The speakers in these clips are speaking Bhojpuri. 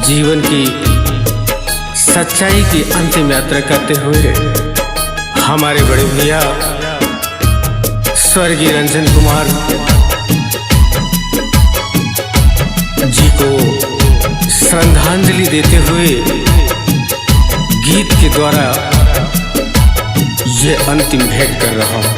जीवन की सच्चाई की अंतिम यात्रा करते हुए हमारे बड़े भैया स्वर्गीय रंजन कुमार जी को श्रद्धांजलि देते हुए गीत के द्वारा ये अंतिम भेंट कर रहा हूँ।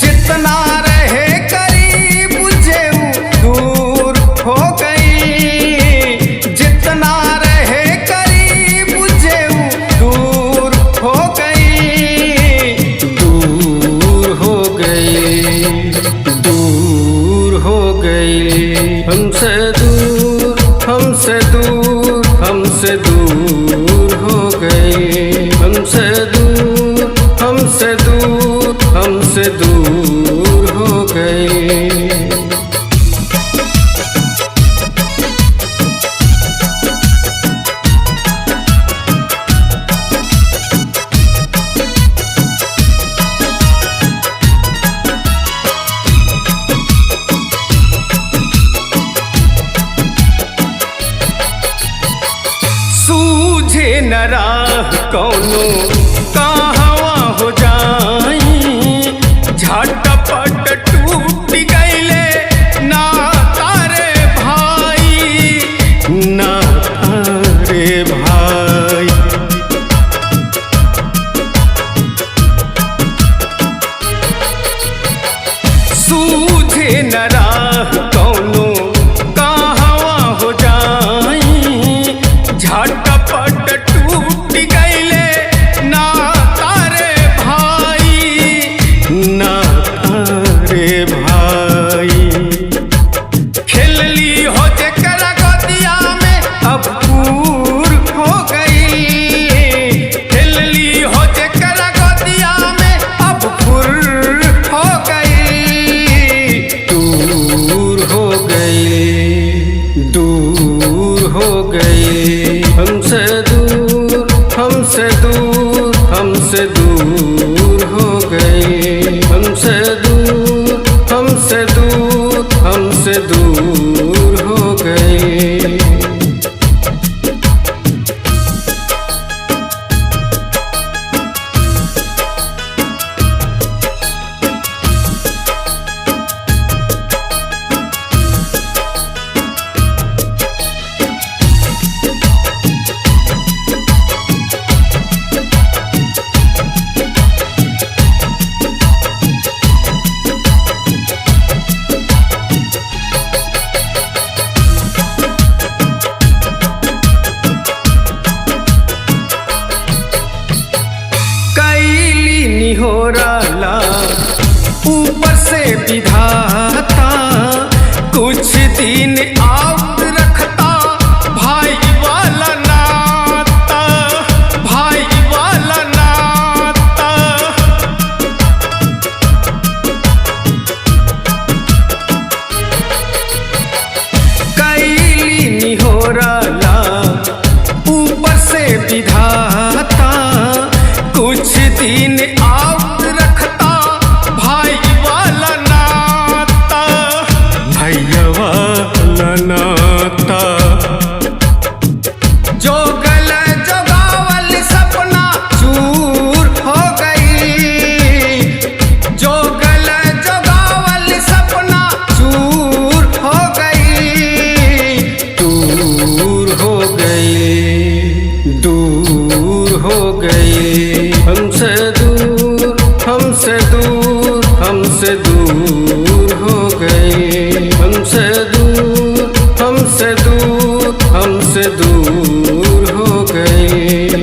जितना रहे करीब दूर हो गई, जितना रहे करीब दूर हो गई, दूर हो गई, दूर हो गई, हमसे दूर, हमसे दूर, हमसे दूर हो गई, हमसे दूर, हमसे दूर, हमसे दूर हो गई। सूझे न राह कौनो कहवा हो जाई, झटपट टूट गईले ना तारे भाई, ना तारे भाई, सूझे न राह कौनो कहवा हो जाई, झटपट टूट गईले ना तारे भाई, ना तारे भाई। खेलली हो जेकरा गोदिया में अब पूर हो गई, खेलली हो जेकरा गोदिया में अब पूर हो गई, दूर हो गई, दूर हो गई, हमसे दूर, हमसे दूर, हमसे दूर हो गई, हमसे दूर, हमसे दूर, हमसे दूर हो गई। कैली निहोराला ऊपर से विधाता, कुछ दिन और रखता भाई वाला नाता, भाई वाला नाता। कैली निहोराला ऊपर से विधाता, कुछ दिन और रखता भाई वाला नाता, भैया वाला नाता, जो गल जोगावल सपना चूर हो गई, जो गल जोगावल सपना चूर हो गई, दूर हो गई, दूर हो गई, हमसे दूर, हमसे दूर, हमसे दूर हो गई, हमसे दूर, हमसे दूर, हमसे दूर हो गई।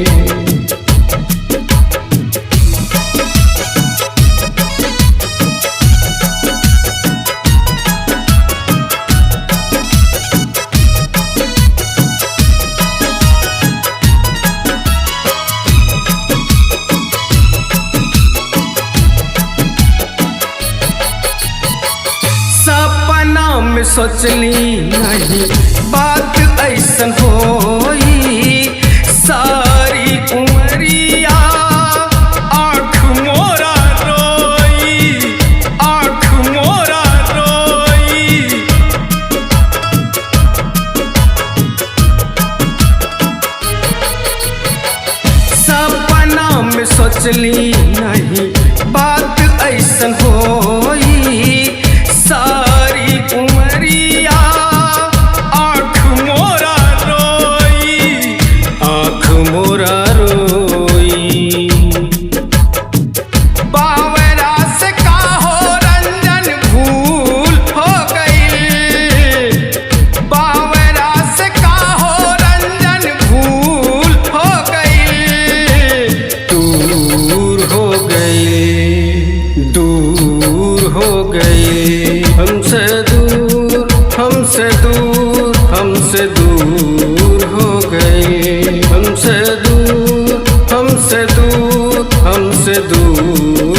सपना में सोचली नहीं बात ऐसन होई, सारी उमरिया आँख मोरा रोई, आँख मोरा सोचली नहीं बात ऐसन होई सारी उमरिया आँख मोरा रोई आँख मोरा रोई बावरा से काहो रंजन भूल हो गई बावरा से काहो रंजन भूल हो गई दूर हो गई दूर हो गई हमसे दूर हमसे दूर हमसे दूर हो गई हमसे दूर हमसे दूर हमसे दूर